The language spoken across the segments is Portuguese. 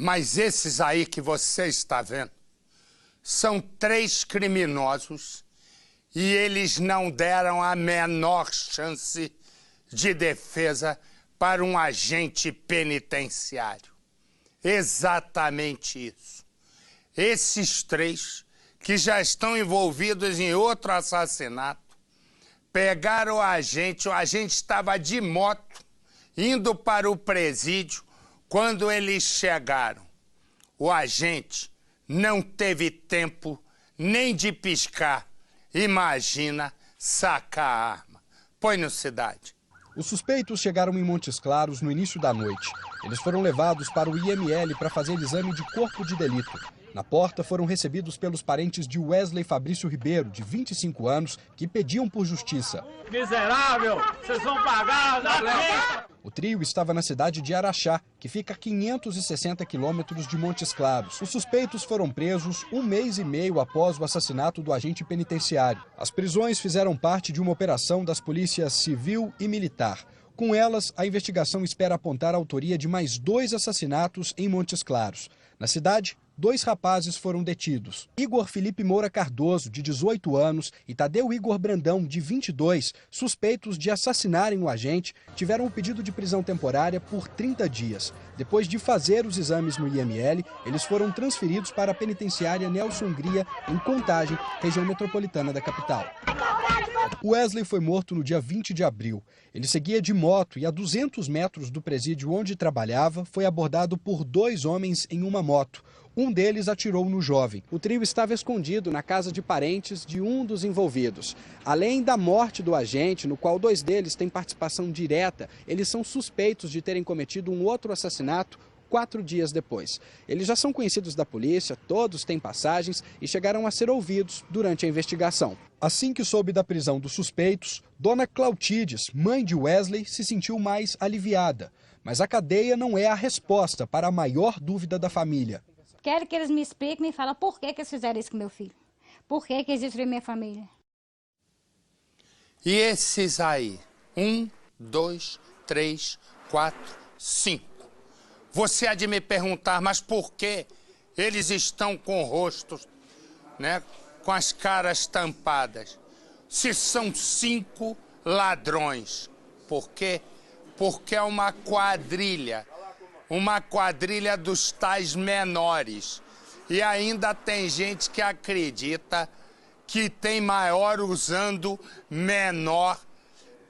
Mas esses aí que você está vendo são 3 criminosos e eles não deram a menor chance de defesa para um agente penitenciário. Exatamente isso. Esses 3 que já estão envolvidos em outro assassinato pegaram o agente estava de moto indo para o presídio. Quando eles chegaram, o agente não teve tempo nem de piscar. Imagina sacar a arma. Põe no Cidade. Os suspeitos chegaram em Montes Claros no início da noite. Eles foram levados para o IML para fazer exame de corpo de delito. Na porta foram recebidos pelos parentes de Wesley Fabrício Ribeiro, de 25 anos, que pediam por justiça. Miserável! Vocês vão pagar! O trio estava na cidade de Araxá, que fica a 560 quilômetros de Montes Claros. Os suspeitos foram presos 1 mês e meio após o assassinato do agente penitenciário. As prisões fizeram parte de uma operação das polícias civil e militar. Com elas, a investigação espera apontar a autoria de mais 2 assassinatos em Montes Claros. Na cidade, 2 rapazes foram detidos. Igor Felipe Moura Cardoso, de 18 anos, e Tadeu Igor Brandão, de 22, suspeitos de assassinarem o agente, tiveram o pedido de prisão temporária por 30 dias. Depois de fazer os exames no IML, eles foram transferidos para a penitenciária Nelson Hungria, em Contagem, região metropolitana da capital. Wesley foi morto no dia 20 de abril. Ele seguia de moto e a 200 metros do presídio onde trabalhava, foi abordado por 2 homens em uma moto. Um deles atirou no jovem. O trio estava escondido na casa de parentes de um dos envolvidos. Além da morte do agente, no qual 2 deles têm participação direta, eles são suspeitos de terem cometido um outro assassinato 4 dias depois. Eles já são conhecidos da polícia, todos têm passagens e chegaram a ser ouvidos durante a investigação. Assim que soube da prisão dos suspeitos, Dona Cloutides, mãe de Wesley, se sentiu mais aliviada. Mas a cadeia não é a resposta para a maior dúvida da família. Quero que eles me expliquem e falem por que eles fizeram isso com meu filho. Por que eles destruíram minha família. E esses aí? 1, 2, 3, 4, 5. Você há de me perguntar, mas por que eles estão com rostos, né, com as caras tampadas? Se são 5 ladrões. Por quê? Porque é uma quadrilha dos tais menores. E ainda tem gente que acredita que tem maior usando menor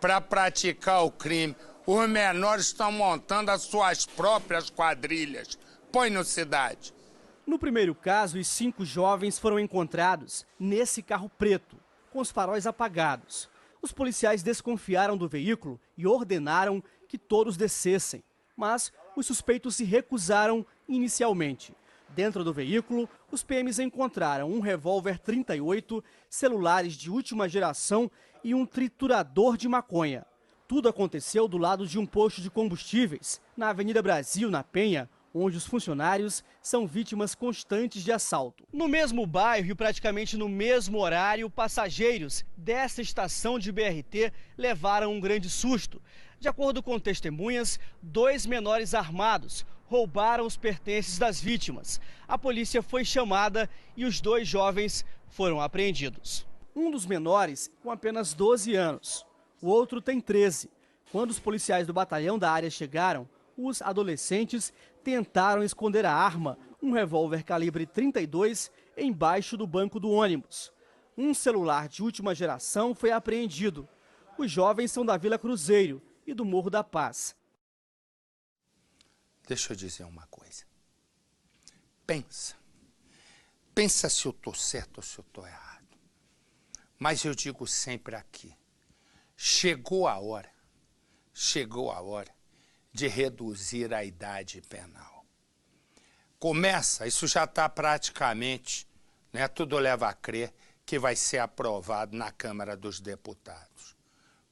para praticar o crime. Os menores estão montando as suas próprias quadrilhas. Põe no Cidade. No primeiro caso, os 5 jovens foram encontrados nesse carro preto, com os faróis apagados. Os policiais desconfiaram do veículo e ordenaram que todos descessem, mas os suspeitos se recusaram inicialmente. Dentro do veículo, os PMs encontraram um revólver 38, celulares de última geração e um triturador de maconha. Tudo aconteceu do lado de um posto de combustíveis, na Avenida Brasil, na Penha, onde os funcionários são vítimas constantes de assalto. No mesmo bairro e praticamente no mesmo horário, passageiros dessa estação de BRT levaram um grande susto. De acordo com testemunhas, 2 menores armados roubaram os pertences das vítimas. A polícia foi chamada e os 2 jovens foram apreendidos. Um dos menores com apenas 12 anos. O outro tem 13. Quando os policiais do batalhão da área chegaram, os adolescentes tentaram esconder a arma, um revólver calibre 32, embaixo do banco do ônibus. Um celular de última geração foi apreendido. Os jovens são da Vila Cruzeiro e do Morro da Paz. Deixa eu dizer uma coisa. Pensa se eu estou certo ou se eu estou errado. Mas eu digo sempre aqui. Chegou a hora de reduzir a idade penal. Isso já está praticamente, né, tudo leva a crer que vai ser aprovado na Câmara dos Deputados.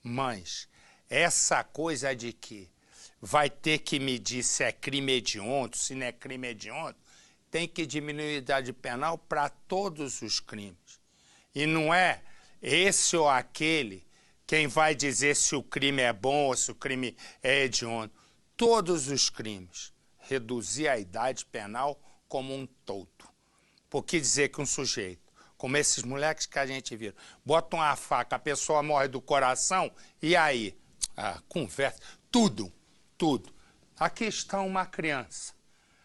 Mas essa coisa de que vai ter que medir se é crime hediondo, se não é crime hediondo, tem que diminuir a idade penal para todos os crimes. E não é esse ou aquele quem vai dizer se o crime é bom ou se o crime é hediondo. Todos os crimes. reduzir a idade penal como um todo. Porque dizer que um sujeito, como esses moleques que a gente viu, bota uma faca, a pessoa morre do coração, e aí? Conversa, tudo. Aqui está uma criança.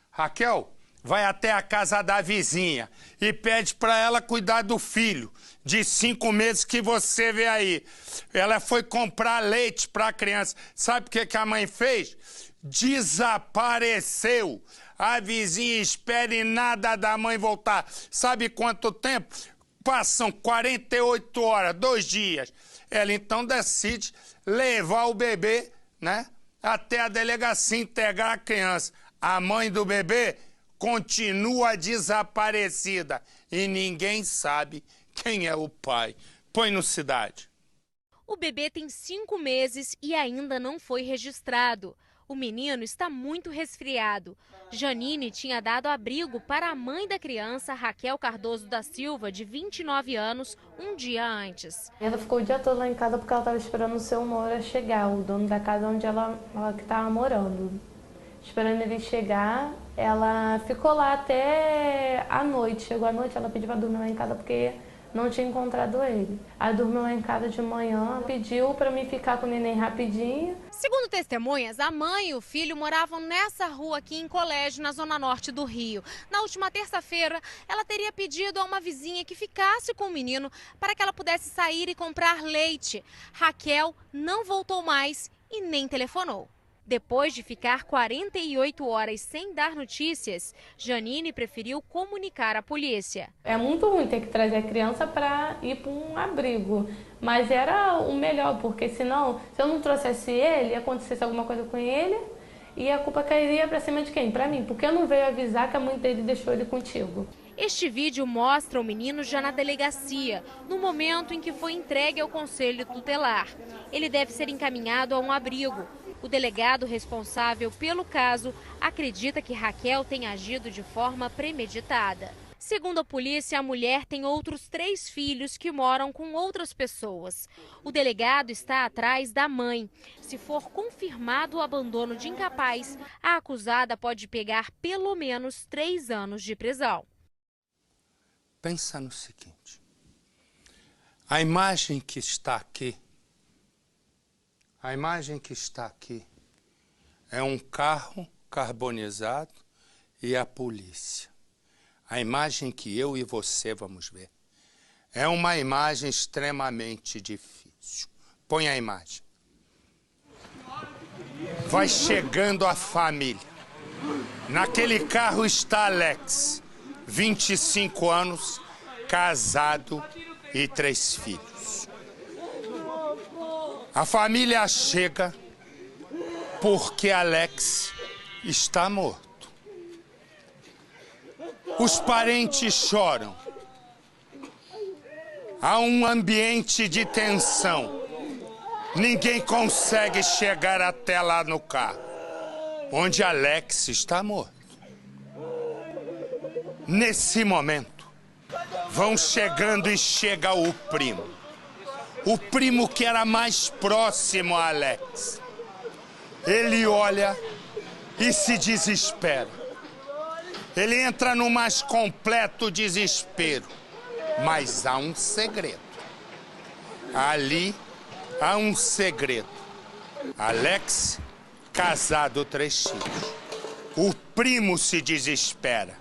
Raquel vai até a casa da vizinha e pede para ela cuidar do filho de 5 meses que você vê aí. Ela foi comprar leite para a criança. Sabe o que a mãe fez? Desapareceu. A vizinha espera e nada da mãe voltar. Sabe quanto tempo? Passam 48 horas, 2 dias. Ela então decide levar o bebê, né, até a delegacia integrar a criança. A mãe do bebê continua desaparecida e ninguém sabe quem é o pai. Põe no Cidade. O bebê tem 5 meses e ainda não foi registrado. O menino está muito resfriado. Janine tinha dado abrigo para a mãe da criança, Raquel Cardoso da Silva, de 29 anos, um dia antes. Ela ficou o dia todo lá em casa porque ela estava esperando o seu Moura chegar, o dono da casa onde ela que estava morando. Esperando ele chegar, ela ficou lá até a noite. Chegou à noite, ela pediu para dormir lá em casa porque não tinha encontrado ele. Aí dormiu lá em casa de manhã, pediu para mim ficar com o neném rapidinho. Segundo testemunhas, a mãe e o filho moravam nessa rua aqui em Colégio, na zona norte do Rio. Na última terça-feira, ela teria pedido a uma vizinha que ficasse com o menino para que ela pudesse sair e comprar leite. Raquel não voltou mais e nem telefonou. Depois de ficar 48 horas sem dar notícias, Janine preferiu comunicar à polícia. É muito ruim ter que trazer a criança para ir para um abrigo, mas era o melhor, porque senão, se eu não trouxesse ele, acontecesse alguma coisa com ele, e a culpa cairia para cima de quem? Para mim, porque eu não veio avisar que a mãe dele deixou ele contigo. Este vídeo mostra o menino já na delegacia, no momento em que foi entregue ao conselho tutelar. Ele deve ser encaminhado a um abrigo. O delegado responsável pelo caso acredita que Raquel tenha agido de forma premeditada. Segundo a polícia, a mulher tem outros 3 filhos que moram com outras pessoas. O delegado está atrás da mãe. Se for confirmado o abandono de incapaz, a acusada pode pegar pelo menos 3 anos de prisão. Pensa no seguinte. A imagem que está aqui é um carro carbonizado e a polícia. A imagem que eu e você vamos ver é uma imagem extremamente difícil. Põe a imagem. Vai chegando a família. Naquele carro está Alex, 25 anos, casado e 3 filhos. A família chega porque Alex está morto. Os parentes choram. Há um ambiente de tensão. Ninguém consegue chegar até lá no carro, onde Alex está morto. Nesse momento, vão chegando e chega o primo. O primo que era mais próximo a Alex. Ele olha e se desespera. Ele entra no mais completo desespero. Mas há um segredo. Ali há um segredo. Alex, casado, 3 filhos. O primo se desespera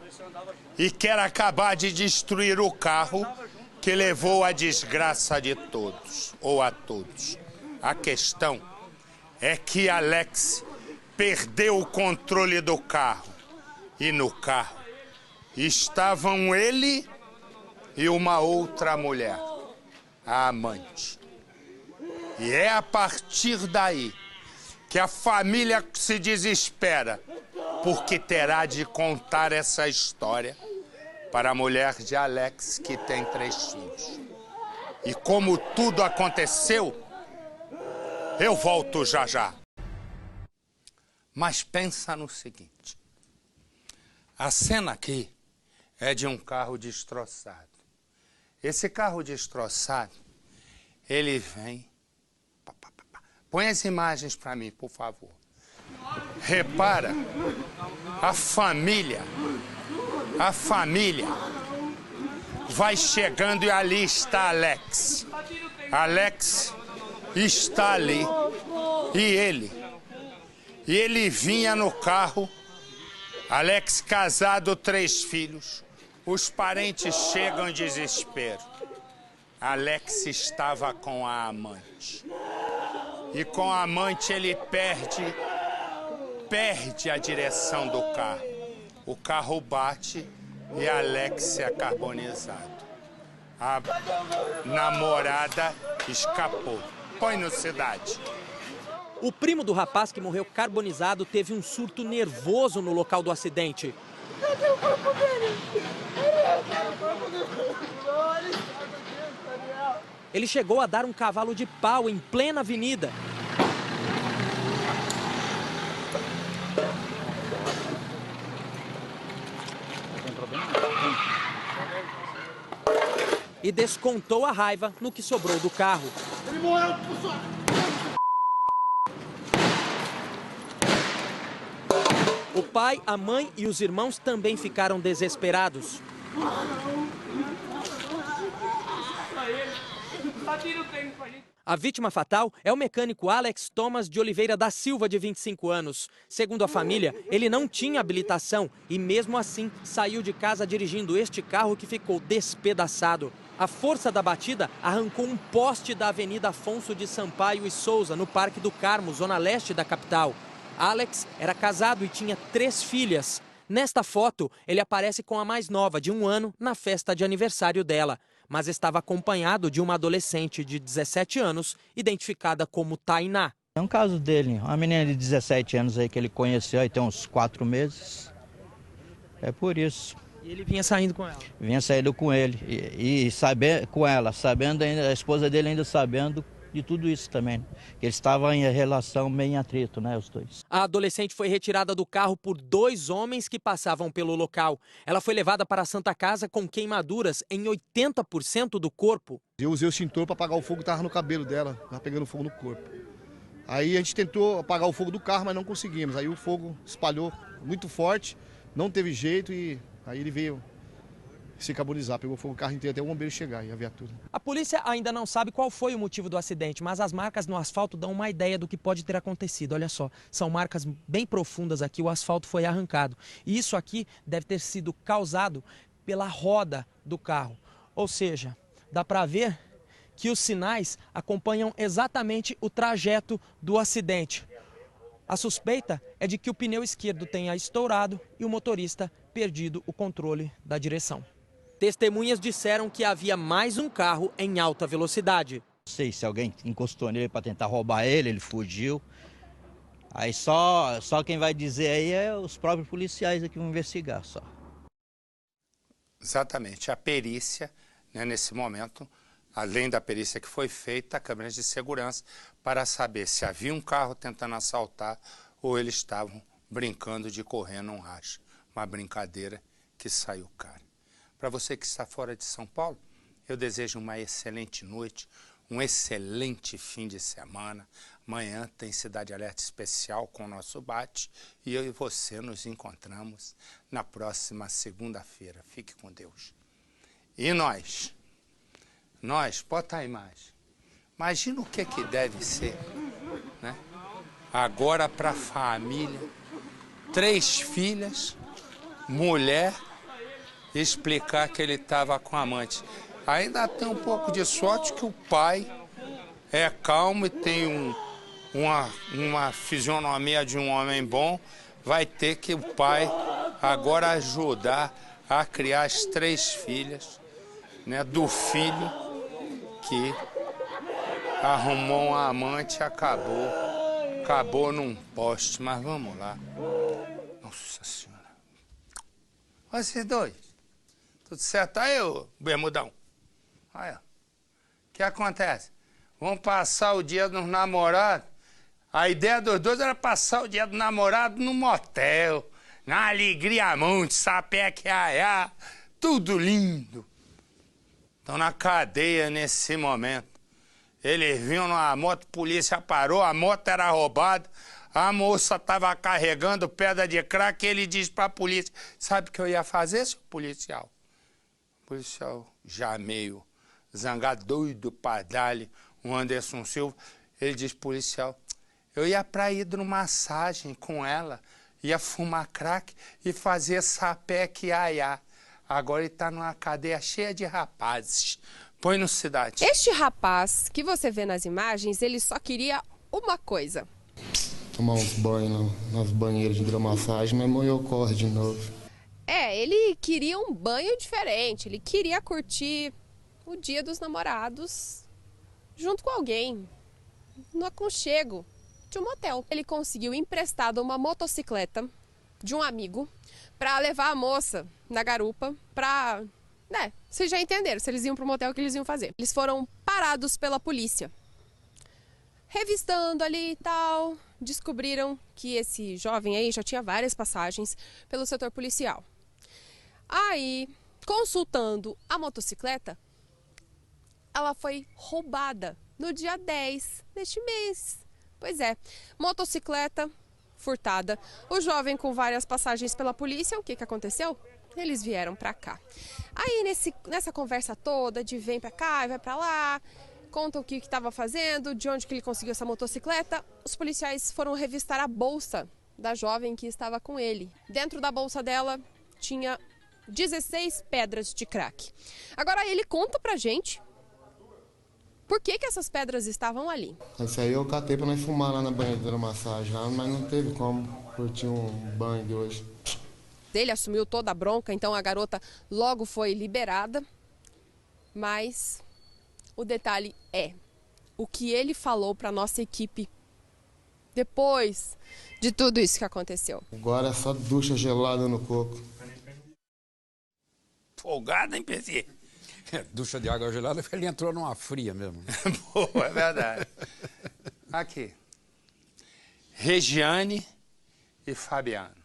e quer acabar de destruir o carro que levou à desgraça de todos, ou a todos. A questão é que Alex perdeu o controle do carro. E no carro estavam ele e uma outra mulher, a amante. E é a partir daí que a família se desespera, porque terá de contar essa história para a mulher de Alex, que tem 3 filhos. E como tudo aconteceu, eu volto já já. Mas pensa no seguinte. A cena aqui é de um carro destroçado. Esse carro destroçado, ele vem... Põe as imagens para mim, por favor. repara, a família vai chegando e ali está Alex. Alex está ali e ele vinha no carro. Alex casado, 3 filhos. Os parentes chegam em desespero. Alex estava com a amante. E com a amante ele perde a direção do carro. O carro bate e Alex é carbonizado. A namorada escapou. Põe no Cidade. O primo do rapaz que morreu carbonizado teve um surto nervoso no local do acidente. Ele chegou a dar um cavalo de pau em plena avenida. E descontou a raiva no que sobrou do carro. Ele morreu, O pai, a mãe e os irmãos também ficaram desesperados. A vítima fatal é o mecânico Alex Thomas de Oliveira da Silva, de 25 anos. Segundo a família, ele não tinha habilitação e, mesmo assim, saiu de casa dirigindo este carro que ficou despedaçado. A força da batida arrancou um poste da Avenida Afonso de Sampaio e Souza, no Parque do Carmo, zona leste da capital. Alex era casado e tinha 3 filhas. Nesta foto, ele aparece com a mais nova, de 1 ano, na festa de aniversário dela. Mas estava acompanhado de uma adolescente de 17 anos, identificada como Tainá. É um caso dele, uma menina de 17 anos aí que ele conheceu, aí tem uns 4 meses. É por isso. E ele vinha saindo com ela? Vinha saindo com ele e saber, com ela, sabendo ainda, a esposa dele ainda sabendo de tudo isso também, né? Que eles estavam em relação meio em atrito, né, os dois. A adolescente foi retirada do carro por 2 homens que passavam pelo local. Ela foi levada para a Santa Casa com queimaduras em 80% do corpo. Eu usei o extintor para apagar o fogo que estava no cabelo dela, estava pegando fogo no corpo. Aí a gente tentou apagar o fogo do carro, mas não conseguimos. Aí o fogo espalhou muito forte, não teve jeito e aí ele veio se carbonizar, pegou fogo no carro inteiro até o bombeiro chegar e a viatura. A polícia ainda não sabe qual foi o motivo do acidente, mas as marcas no asfalto dão uma ideia do que pode ter acontecido. Olha só, são marcas bem profundas aqui, o asfalto foi arrancado. E isso aqui deve ter sido causado pela roda do carro. Ou seja, dá para ver que os sinais acompanham exatamente o trajeto do acidente. A suspeita é de que o pneu esquerdo tenha estourado e o motorista perdido o controle da direção. Testemunhas disseram que havia mais um carro em alta velocidade. Não sei se alguém encostou nele para tentar roubar ele fugiu. Aí só quem vai dizer aí é os próprios policiais que vão investigar só. Exatamente, a perícia, né, nesse momento, além da perícia que foi feita, câmeras de segurança para saber se havia um carro tentando assaltar ou eles estavam brincando de correr num racha. Uma brincadeira que saiu cara. Para você que está fora de São Paulo, eu desejo uma excelente noite, um excelente fim de semana. Amanhã tem Cidade Alerta especial com o nosso bate e eu e você nos encontramos na próxima segunda-feira. Fique com Deus. E nós, bota a imagem. Imagina o que deve ser, né? Agora para a família, 3 filhas, mulher, explicar que ele estava com a amante. Ainda tem um pouco de sorte que o pai é calmo e tem uma fisionomia de um homem bom. Vai ter que o pai agora ajudar a criar as 3 filhas, né, do filho que arrumou uma amante e acabou num poste. Mas vamos lá. Nossa Senhora. Vocês dois. Tudo certo aí, ô bermudão? Aí, ó. O que acontece? Vamos passar o dia dos namorados. A ideia dos dois era passar o dia do namorado no motel, na alegria monte, sapé que aiá, tudo lindo. Estão na cadeia nesse momento. Eles vinham numa moto, a polícia parou, a moto era roubada, A moça estava carregando pedra de crack e ele disse para a polícia, sabe o que eu ia fazer, seu policial? O policial já meio zangado, doido para dar-lhe o Anderson Silva. Ele disse, policial, eu ia para hidromassagem com ela, ia fumar crack e fazer sapé que iaiá. Agora ele está numa cadeia cheia de rapazes. Põe no Cidade. Este rapaz que você vê nas imagens, ele só queria uma coisa. Tomar uns banhos nas banheiras de hidromassagem, mas amanhã ocorre de novo. Ele queria um banho diferente, ele queria curtir o Dia dos Namorados junto com alguém, no aconchego de um motel. Ele conseguiu emprestado uma motocicleta de um amigo para levar a moça na garupa para... vocês já entenderam, se eles iam pro motel, o que eles iam fazer. Eles foram parados pela polícia. Revistando ali e tal, descobriram que esse jovem aí já tinha várias passagens pelo setor policial. Aí, consultando a motocicleta, ela foi roubada no dia 10 deste mês. Pois é, motocicleta furtada. O jovem com várias passagens pela polícia, o que aconteceu? Eles vieram pra cá. Aí nessa conversa toda de vem pra cá e vai pra lá, conta o que estava fazendo, de onde que ele conseguiu essa motocicleta, os policiais foram revistar a bolsa da jovem que estava com ele. Dentro da bolsa dela tinha 16 pedras de crack. Agora ele conta pra gente por que essas pedras estavam ali. Isso aí eu catei pra nós fumar lá na banheira da massagem, mas não teve como curtir um banho de hoje. Ele assumiu toda a bronca, então a garota logo foi liberada. Mas o detalhe é o que ele falou para nossa equipe depois de tudo isso que aconteceu. Agora é só ducha gelada no coco. Folgado, hein, PC? Ducha de água gelada, ele entrou numa fria mesmo. Boa, é verdade. Aqui. Regiane e Fabiano.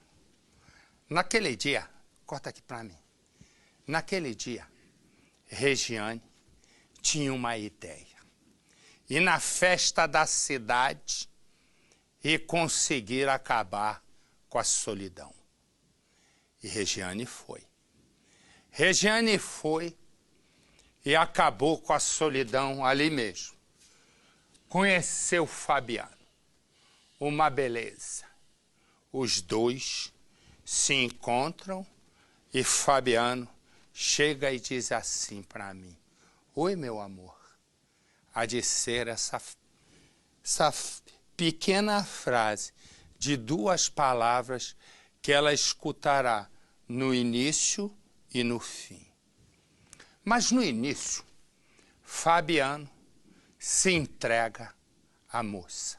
Naquele dia, corta aqui pra mim. Naquele dia, Regiane tinha uma ideia. Ir na festa da cidade e conseguir acabar com a solidão. E Regiane foi. Regiane foi e acabou com a solidão ali mesmo. Conheceu Fabiano. Uma beleza. Os dois se encontram e Fabiano chega e diz assim para mim: oi, meu amor. Há de ser essa pequena frase de 2 palavras que ela escutará no início e no fim. Mas no início, Fabiano se entrega à moça.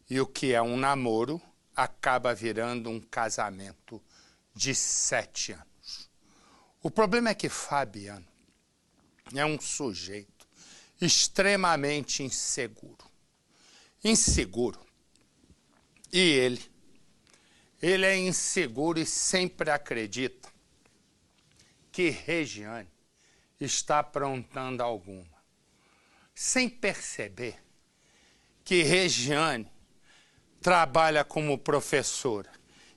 E o que é um namoro acaba virando um casamento de 7 anos. O problema é que Fabiano é um sujeito extremamente inseguro. Inseguro. E ele é inseguro e sempre acredita que Regiane está aprontando alguma, sem perceber que Regiane trabalha como professora.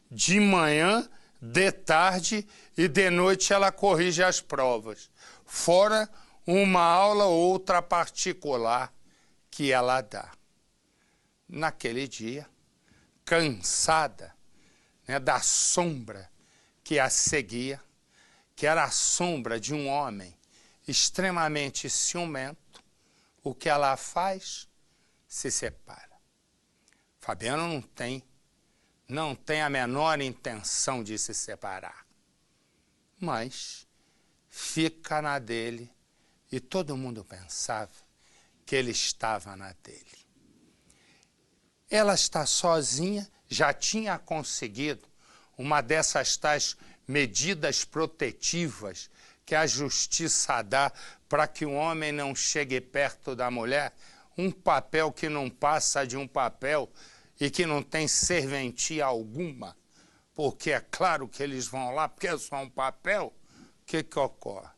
De manhã, de tarde e de noite ela corrige as provas, fora uma aula ou outra particular que ela dá. Naquele dia, cansada, da sombra que a seguia, que era a sombra de um homem extremamente ciumento, o que ela faz? Se separa. Fabiano não tem a menor intenção de se separar, mas fica na dele e todo mundo pensava que ele estava na dele. Ela está sozinha, já tinha conseguido uma dessas tais medidas protetivas que a justiça dá para que o homem não chegue perto da mulher, um papel que não passa de um papel e que não tem serventia alguma, porque é claro que eles vão lá, porque é só um papel, o que ocorre?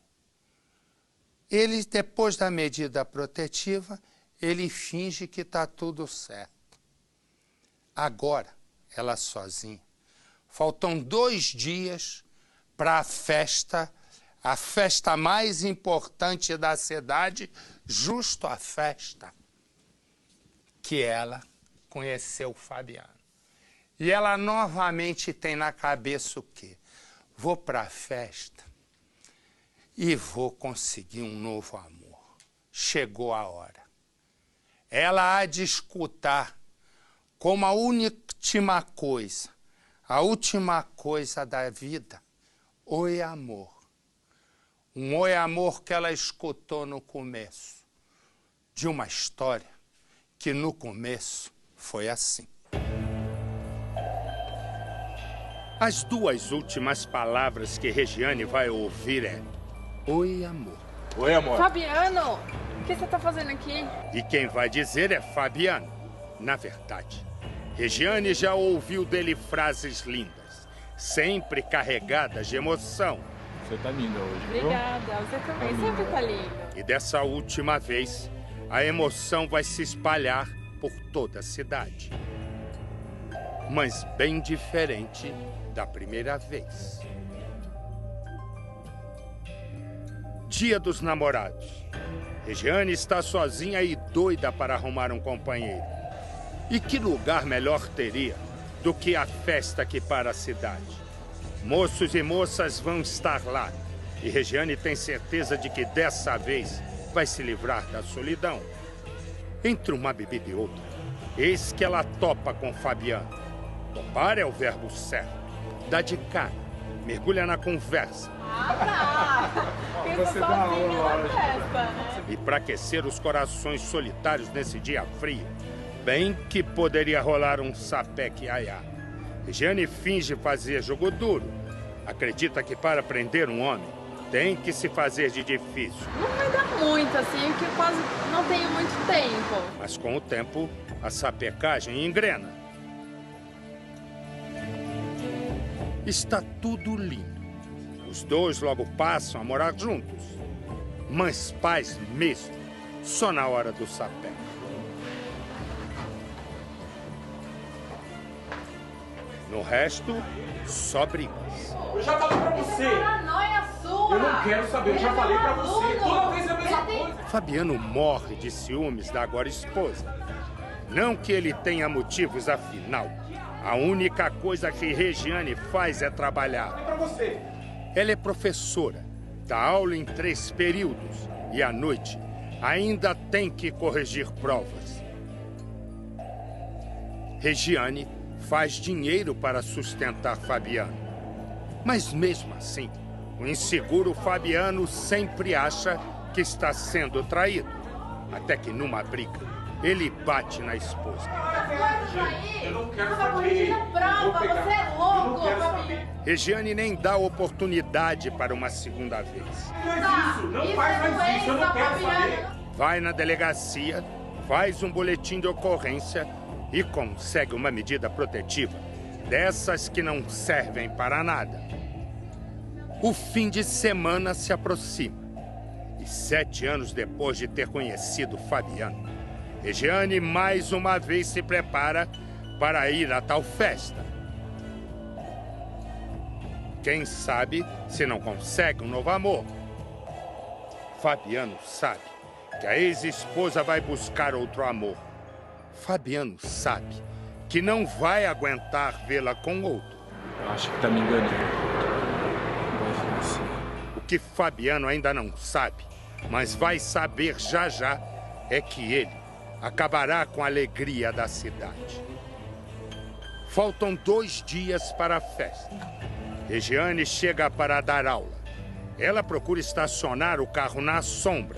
Ele, depois da medida protetiva, ele finge que está tudo certo. Agora, ela sozinha. Faltam 2 dias para a festa mais importante da cidade, justo a festa que ela conheceu o Fabiano. E ela novamente tem na cabeça o quê? Vou para a festa e vou conseguir um novo amor. Chegou a hora. Ela há de escutar como a última coisa da vida, oi amor. Um oi amor que ela escutou no começo de uma história que no começo foi assim. As 2 últimas palavras que Regiane vai ouvir é oi amor. Oi amor. Fabiano, o que você tá fazendo aqui? E quem vai dizer é Fabiano. Na verdade, Regiane já ouviu dele frases lindas, sempre carregadas de emoção. Você tá linda hoje, viu? Obrigada, você também sempre tá linda. E dessa última vez, a emoção vai se espalhar por toda a cidade. Mas bem diferente da primeira vez. Dia dos Namorados. Regiane está sozinha e doida para arrumar um companheiro. E que lugar melhor teria do que a festa que para a cidade? Moços e moças vão estar lá. E Regiane tem certeza de que dessa vez vai se livrar da solidão. Entre uma bebida e outra, eis que ela topa com Fabiano. Topar é o verbo certo. Dá de cara, mergulha na conversa. Você dá aula na festa, né? E para aquecer os corações solitários nesse dia frio, bem que poderia rolar um sapeque aiá. Regiane finge fazer jogo duro. Acredita que para prender um homem, tem que se fazer de difícil. Não vai dar muito, assim, porque eu quase não tenho muito tempo. Mas com o tempo, a sapecagem engrena. Está tudo lindo. Os 2 logo passam a morar juntos. Mas pais mesmo, só na hora do sapeco. No resto, só brigas. Eu já falei pra você. Paranoia sua. Eu não quero saber, eu já falei pra você. Toda vez é a mesma coisa. Fabiano morre de ciúmes da agora esposa. Não que ele tenha motivos, afinal. A única coisa que Regiane faz é trabalhar. É pra você. Ela é professora, dá aula em 3 períodos e à noite ainda tem que corrigir provas. Regiane faz dinheiro para sustentar Fabiano. Mas mesmo assim, o inseguro Fabiano sempre acha que está sendo traído. Até que numa briga, ele bate na esposa. Eu não quero saber. Você é louco, Regiane nem dá oportunidade para uma segunda vez. Não faz mais isso, eu não quero saber. Vai na delegacia, faz um boletim de ocorrência e consegue uma medida protetiva, dessas que não servem para nada. O fim de semana se aproxima. E 7 anos depois de ter conhecido Fabiano, Regiane mais uma vez se prepara para ir a tal festa. Quem sabe se não consegue um novo amor. Fabiano sabe que a ex-esposa vai buscar outro amor. Fabiano sabe que não vai aguentar vê-la com outro. Eu acho que tá me enganando. Vai ficar assim. O que Fabiano ainda não sabe, mas vai saber já já, é que ele acabará com a alegria da cidade. Faltam 2 dias para a festa. Regiane chega para dar aula. Ela procura estacionar o carro na sombra.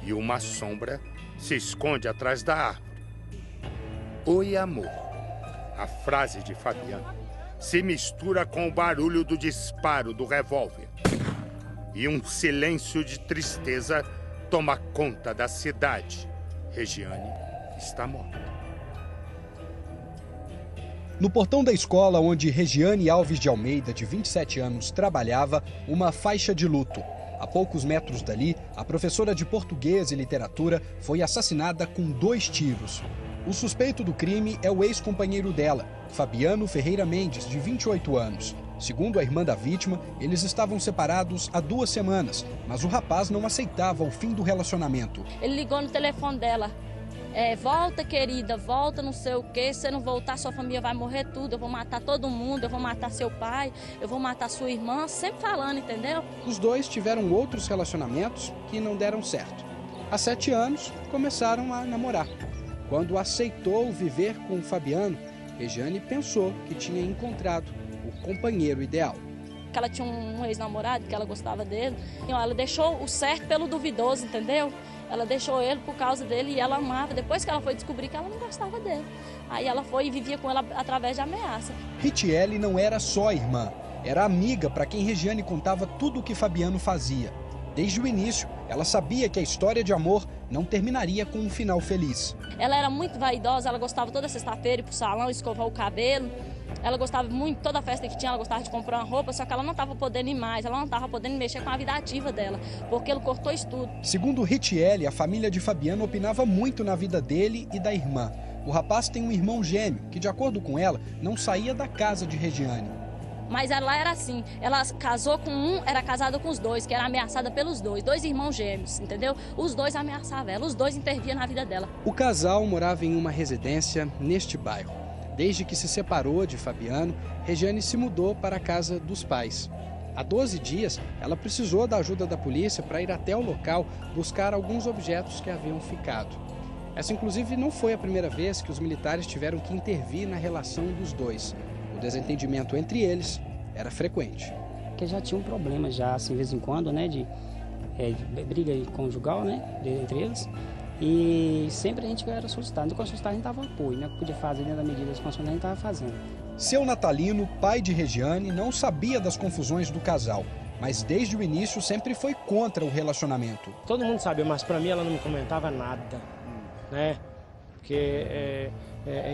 E uma sombra se esconde atrás da árvore. Oi, amor. A frase de Fabiano se mistura com o barulho do disparo do revólver. E um silêncio de tristeza toma conta da cidade. Regiane está morta. No portão da escola onde Regiane Alves de Almeida, de 27 anos, trabalhava, uma faixa de luto. A poucos metros dali, a professora de português e literatura foi assassinada com 2 tiros. O suspeito do crime é o ex-companheiro dela, Fabiano Ferreira Mendes, de 28 anos. Segundo a irmã da vítima, eles estavam separados há 2 semanas, mas o rapaz não aceitava o fim do relacionamento. Ele ligou no telefone dela. Volta, querida, volta, não sei o quê. Se você não voltar, sua família vai morrer tudo. Eu vou matar todo mundo, eu vou matar seu pai, eu vou matar sua irmã. Sempre falando, entendeu? Os dois tiveram outros relacionamentos que não deram certo. Há 7 anos, começaram a namorar. Quando aceitou viver com o Fabiano, Regiane pensou que tinha encontrado o companheiro ideal. Ela tinha um ex-namorado, que ela gostava dele. Ela deixou o certo pelo duvidoso, entendeu? Ela deixou ele por causa dele e ela amava. Depois que ela foi descobrir que ela não gostava dele. Aí ela foi e vivia com ela através de ameaça. Ritiele não era só irmã, era amiga para quem Regiane contava tudo o que Fabiano fazia. Desde o início, ela sabia que a história de amor não terminaria com um final feliz. Ela era muito vaidosa, ela gostava toda sexta-feira ir pro salão, escovar o cabelo. Ela gostava muito, toda festa que tinha, ela gostava de comprar uma roupa, só que ela não estava podendo ir mais, ela não estava podendo mexer com a vida ativa dela, porque ele cortou isso tudo. Segundo Ritiele, a família de Fabiano opinava muito na vida dele e da irmã. O rapaz tem um irmão gêmeo, que de acordo com ela, não saía da casa de Regiane. Mas ela era assim, ela casou com um, era casada com os dois, que era ameaçada pelos dois irmãos gêmeos, entendeu? Os dois ameaçavam ela, os dois interviam na vida dela. O casal morava em uma residência neste bairro. Desde que se separou de Fabiano, Regiane se mudou para a casa dos pais. Há 12 dias, ela precisou da ajuda da polícia para ir até o local buscar alguns objetos que haviam ficado. Essa, inclusive, não foi a primeira vez que os militares tiveram que intervir na relação dos dois. O desentendimento entre eles era frequente. Porque já tinha um problema, já, assim, de vez em quando, né, de briga conjugal, né, entre eles. E sempre a gente era solicitado. Quando solicitado, a gente dava apoio, né, que podia fazer dentro da medida das condições que a gente estava fazendo. Seu Natalino, pai de Regiane, não sabia das confusões do casal, mas desde o início sempre foi contra o relacionamento. Todo mundo sabia, mas para mim ela não me comentava nada, né, porque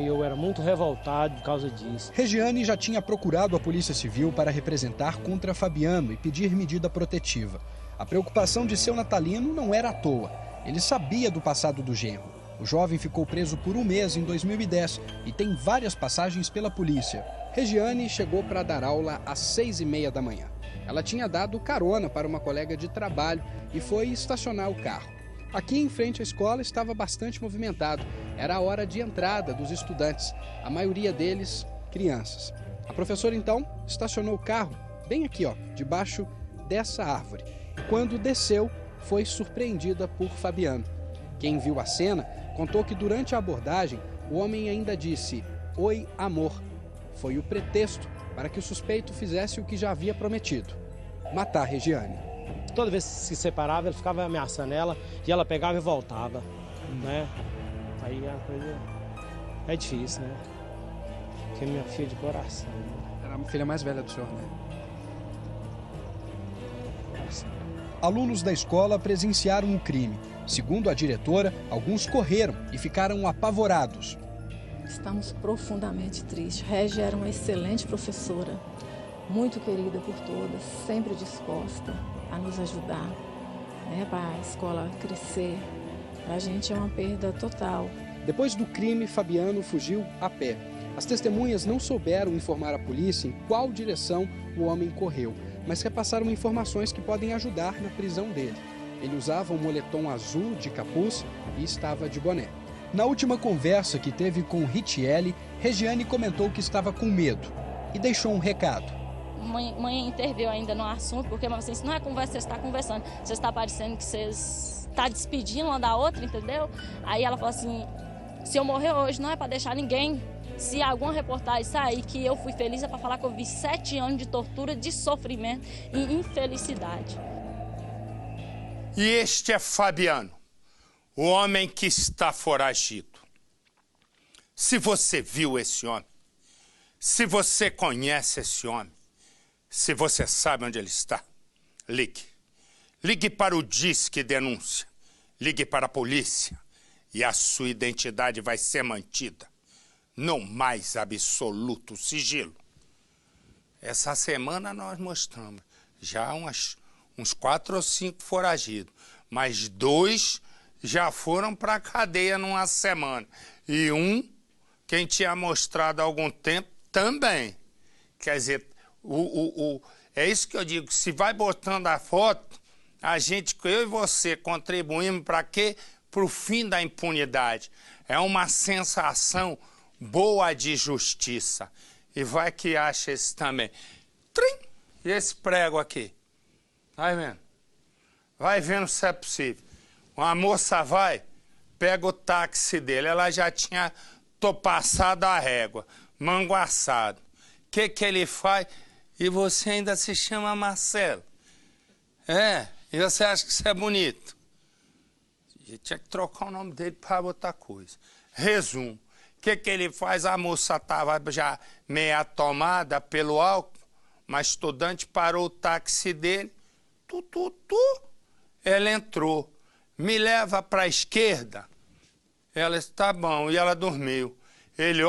eu era muito revoltado por causa disso. Regiane já tinha procurado a Polícia Civil para representar contra Fabiano e pedir medida protetiva. A preocupação de seu Natalino não era à toa. Ele sabia do passado do genro. O jovem ficou preso por 1 mês em 2010 e tem várias passagens pela polícia. Regiane chegou para dar aula às 6h30 da manhã. Ela tinha dado carona para uma colega de trabalho e foi estacionar o carro. Aqui em frente à escola estava bastante movimentado. Era a hora de entrada dos estudantes, a maioria deles crianças. A professora então estacionou o carro bem aqui, debaixo dessa árvore. E quando desceu, foi surpreendida por Fabiano. Quem viu a cena contou que durante a abordagem o homem ainda disse "Oi, amor". Foi o pretexto para que o suspeito fizesse o que já havia prometido: matar Regiane. Toda vez que se separava, ele ficava ameaçando ela e ela pegava e voltava, né? Aí a coisa é difícil, né? Porque é minha filha de coração. Era a filha mais velha do senhor, né? Alunos da escola presenciaram o crime. Segundo a diretora, alguns correram e ficaram apavorados. Estamos profundamente tristes. Régia era uma excelente professora, muito querida por todas, sempre disposta a nos ajudar, né, para a escola crescer. Para a gente é uma perda total. Depois do crime, Fabiano fugiu a pé. As testemunhas não souberam informar a polícia em qual direção o homem correu, mas repassaram informações que podem ajudar na prisão dele. Ele usava um moletom azul de capuz e estava de boné. Na última conversa que teve com Ritiele, Regiane comentou que estava com medo e deixou um recado. Mãe interveio ainda no assunto, porque assim, isso não é conversa, você está conversando. Você está parecendo que você está despedindo uma da outra, entendeu? Aí ela falou assim, se eu morrer hoje não é para deixar ninguém. Se alguma reportagem sair que eu fui feliz, é para falar que eu vi 7 anos de tortura, de sofrimento e infelicidade. E este é Fabiano, o homem que está foragido. Se você viu esse homem, se você conhece esse homem, se você sabe onde ele está, ligue. Ligue para o Disque Denúncia, ligue para a polícia e a sua identidade vai ser mantida. No mais absoluto sigilo. Essa semana nós mostramos já uns 4 ou 5 foragidos, mas 2 já foram para a cadeia numa semana. E quem tinha mostrado há algum tempo, também. Quer dizer, é isso que eu digo, se vai botando a foto, eu e você contribuímos para quê? Para o fim da impunidade. É uma sensação boa de justiça. E vai que acha esse também. Trim! E esse prego aqui? Vai vendo? Vai vendo se é possível. Uma moça vai, pega o táxi dele, ela já tinha passado a régua, manguaçado. O que ele faz? E você ainda se chama Marcelo. E você acha que isso é bonito? Eu tinha que trocar o nome dele para outra coisa. Resumo. O que ele faz? A moça estava já meia tomada pelo álcool, mas estudante parou o táxi dele. Ela entrou. Me leva para a esquerda. Ela disse, tá bom. E ela dormiu. Ele,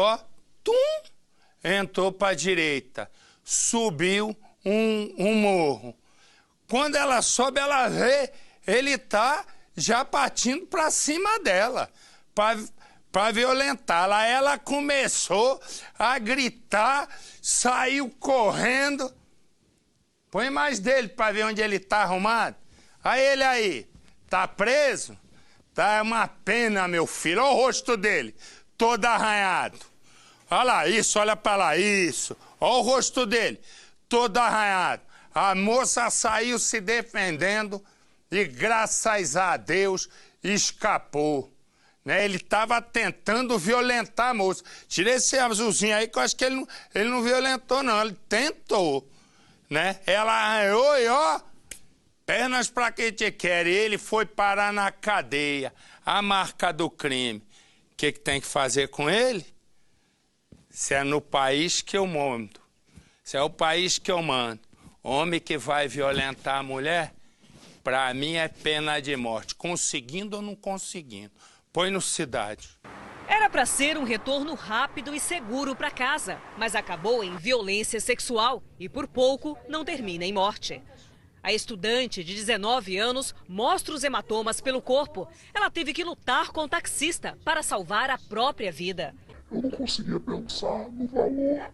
entrou para a direita. Subiu um morro. Quando ela sobe, ela vê, ele tá já partindo para cima dela, para violentá-la. Ela começou a gritar, saiu correndo. Põe mais dele para ver onde ele tá arrumado. Ele aí, tá preso? Tá uma pena, meu filho. Olha o rosto dele, todo arranhado. Olha lá, isso, olha para lá, isso. Olha o rosto dele, todo arranhado. A moça saiu se defendendo e, graças a Deus, escapou. Né? Ele estava tentando violentar a moça. Tirei esse azulzinho aí que eu acho que ele não violentou, não. Ele tentou. Né? Ela arranhou e, pernas para quem te quer. E ele foi parar na cadeia, a marca do crime. O que tem que fazer com ele? Se é no país que eu mando. Se é o país que eu mando. Homem que vai violentar a mulher, para mim é pena de morte, conseguindo ou não conseguindo. Põe no Cidade. Era para ser um retorno rápido e seguro para casa, mas acabou em violência sexual e por pouco não termina em morte. A estudante de 19 anos mostra os hematomas pelo corpo. Ela teve que lutar com o taxista para salvar a própria vida. Eu não conseguia pensar no valor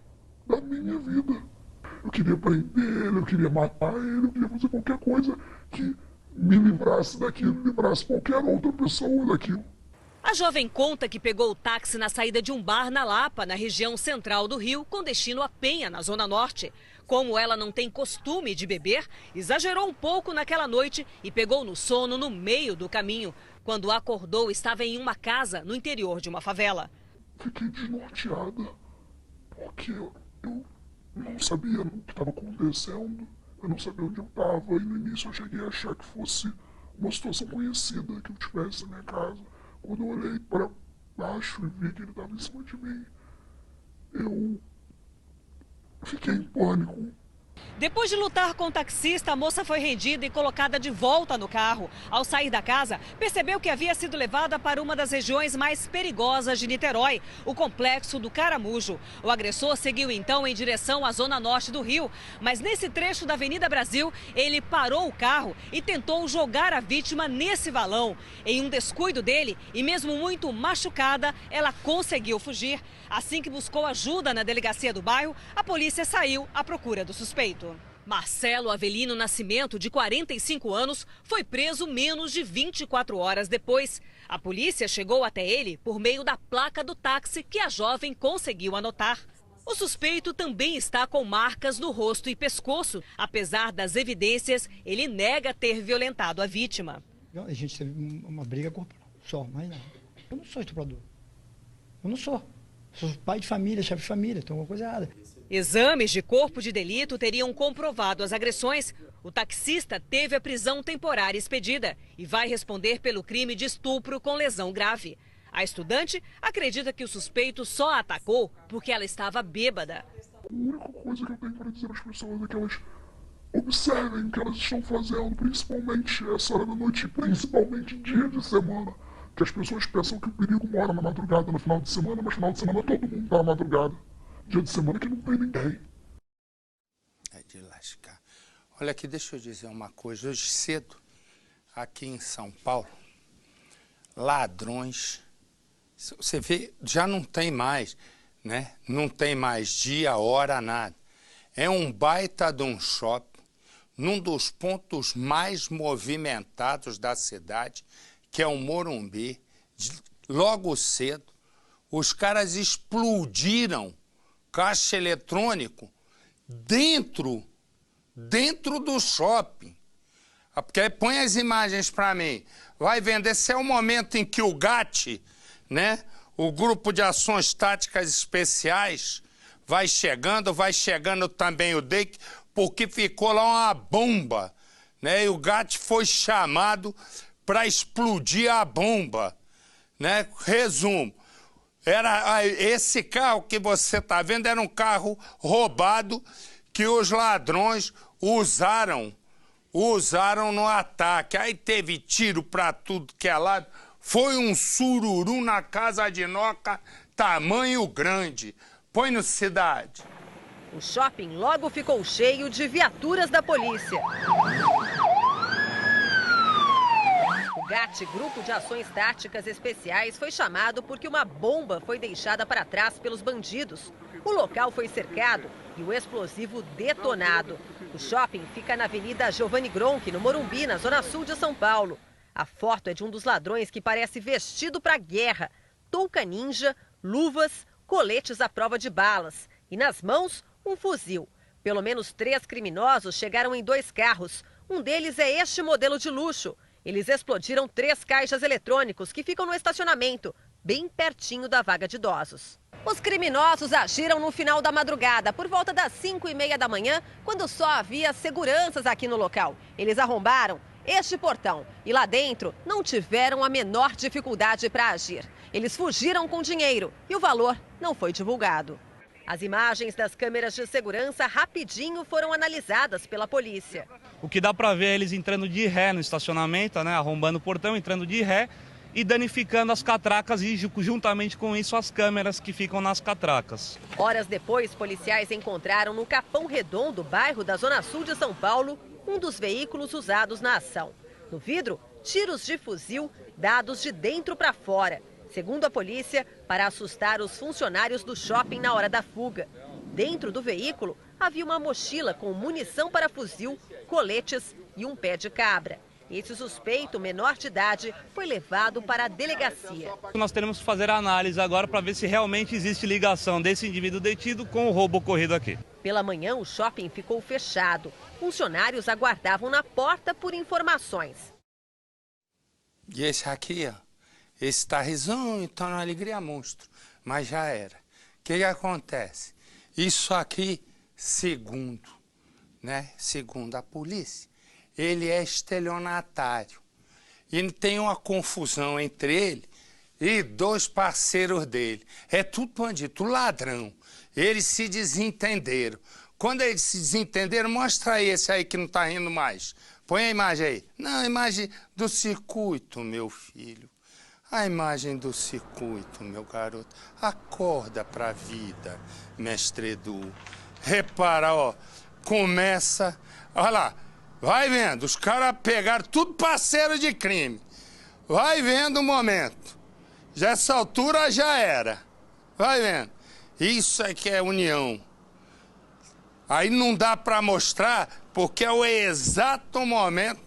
da minha vida. Eu queria prender ele, eu queria matar ele, eu queria fazer qualquer coisa que me livrasse daquilo, livrasse qualquer outra pessoa daquilo. A jovem conta que pegou o táxi na saída de um bar na Lapa, na região central do Rio, com destino a Penha, na Zona Norte. Como ela não tem costume de beber, exagerou um pouco naquela noite e pegou no sono no meio do caminho. Quando acordou, estava em uma casa no interior de uma favela. Fiquei desnorteada, porque eu não sabia o que estava acontecendo, eu não sabia onde eu estava, e no início eu cheguei a achar que fosse uma situação conhecida, que eu estivesse na minha casa. Quando eu olhei para baixo e vi que ele estava em cima de mim, eu fiquei em pânico. Depois de lutar com o taxista, a moça foi rendida e colocada de volta no carro. Ao sair da casa, percebeu que havia sido levada para uma das regiões mais perigosas de Niterói, o complexo do Caramujo. O agressor seguiu então em direção à zona norte do Rio, mas nesse trecho da Avenida Brasil, ele parou o carro e tentou jogar a vítima nesse valão. Em um descuido dele, e mesmo muito machucada, ela conseguiu fugir. Assim que buscou ajuda na delegacia do bairro, a polícia saiu à procura do suspeito. Marcelo Avelino Nascimento, de 45 anos, foi preso menos de 24 horas depois. A polícia chegou até ele por meio da placa do táxi que a jovem conseguiu anotar. O suspeito também está com marcas no rosto e pescoço. Apesar das evidências, ele nega ter violentado a vítima. A gente teve uma briga corporal, só, mais nada. Eu não sou estuprador. Eu não sou. Sou pai de família, chefe de família, tem alguma coisa errada. Exames de corpo de delito teriam comprovado as agressões. O taxista teve a prisão temporária expedida e vai responder pelo crime de estupro com lesão grave. A estudante acredita que o suspeito só a atacou porque ela estava bêbada. A única coisa que eu tenho para dizer às pessoas é que elas observem o que elas estão fazendo, principalmente essa hora da noite, principalmente dia de semana. Que as pessoas pensam que o perigo mora na madrugada, no final de semana, mas no final de semana todo mundo está na madrugada. Dia de semana que não tem ninguém. É de lascar. Olha aqui, deixa eu dizer uma coisa. Hoje cedo, aqui em São Paulo, ladrões, você vê, já não tem mais, né? Não tem mais dia, hora, nada. É um baita de um shopping, num dos pontos mais movimentados da cidade, que é o Morumbi. Logo cedo, os caras explodiram caixa eletrônico dentro do shopping. Porque põe as imagens para mim. Vai vendo, esse é o momento em que o GAT, né, o Grupo de Ações Táticas Especiais, vai chegando também o DEIC, porque ficou lá uma bomba, né, e o GAT foi chamado para explodir a bomba, né? Resumo, esse carro que você está vendo era um carro roubado que os ladrões usaram no ataque. Aí teve tiro para tudo que é lado. Foi um sururu na casa de Noca, tamanho grande. Põe no Cidade. O shopping logo ficou cheio de viaturas da polícia. O GAT, Grupo de Ações Táticas Especiais, foi chamado porque uma bomba foi deixada para trás pelos bandidos. O local foi cercado e o explosivo detonado. O shopping fica na Avenida Giovanni Gronchi, no Morumbi, na zona sul de São Paulo. A foto é de um dos ladrões que parece vestido para a guerra. Touca ninja, luvas, coletes à prova de balas. E nas mãos, um fuzil. Pelo menos 3 criminosos chegaram em 2 carros. Um deles é este modelo de luxo. Eles explodiram 3 caixas eletrônicos que ficam no estacionamento, bem pertinho da vaga de idosos. Os criminosos agiram no final da madrugada, por volta das 5h30 da manhã, quando só havia seguranças aqui no local. Eles arrombaram este portão e lá dentro não tiveram a menor dificuldade para agir. Eles fugiram com dinheiro e o valor não foi divulgado. As imagens das câmeras de segurança rapidinho foram analisadas pela polícia. O que dá para ver é eles entrando de ré no estacionamento, né, arrombando o portão, entrando de ré e danificando as catracas e juntamente com isso as câmeras que ficam nas catracas. Horas depois, policiais encontraram no Capão Redondo, bairro da zona sul de São Paulo, um dos veículos usados na ação. No vidro, tiros de fuzil dados de dentro para fora. Segundo a polícia, para assustar os funcionários do shopping na hora da fuga. Dentro do veículo, havia uma mochila com munição para fuzil, coletes e um pé de cabra. Esse suspeito, menor de idade, foi levado para a delegacia. Nós teremos que fazer a análise agora para ver se realmente existe ligação desse indivíduo detido com o roubo ocorrido aqui. Pela manhã, o shopping ficou fechado. Funcionários aguardavam na porta por informações. E esse aqui, ó, esse tá risonho, tá numa alegria monstro, mas já era. O que acontece? Isso aqui, segundo a polícia, ele é estelionatário. E tem uma confusão entre ele e 2 parceiros dele. É tudo bandido, tudo ladrão. Eles se desentenderam. Quando eles se desentenderam, mostra aí esse aí que não tá rindo mais. Põe a imagem aí. Não, a imagem do circuito, meu filho. A imagem do circuito, meu garoto. Acorda pra vida, mestre Edu. Repara, ó, começa... Olha lá, vai vendo, os caras pegaram tudo parceiro de crime. Vai vendo o momento. Já essa altura já era. Vai vendo. Isso é que é união. Aí não dá pra mostrar, porque é o exato momento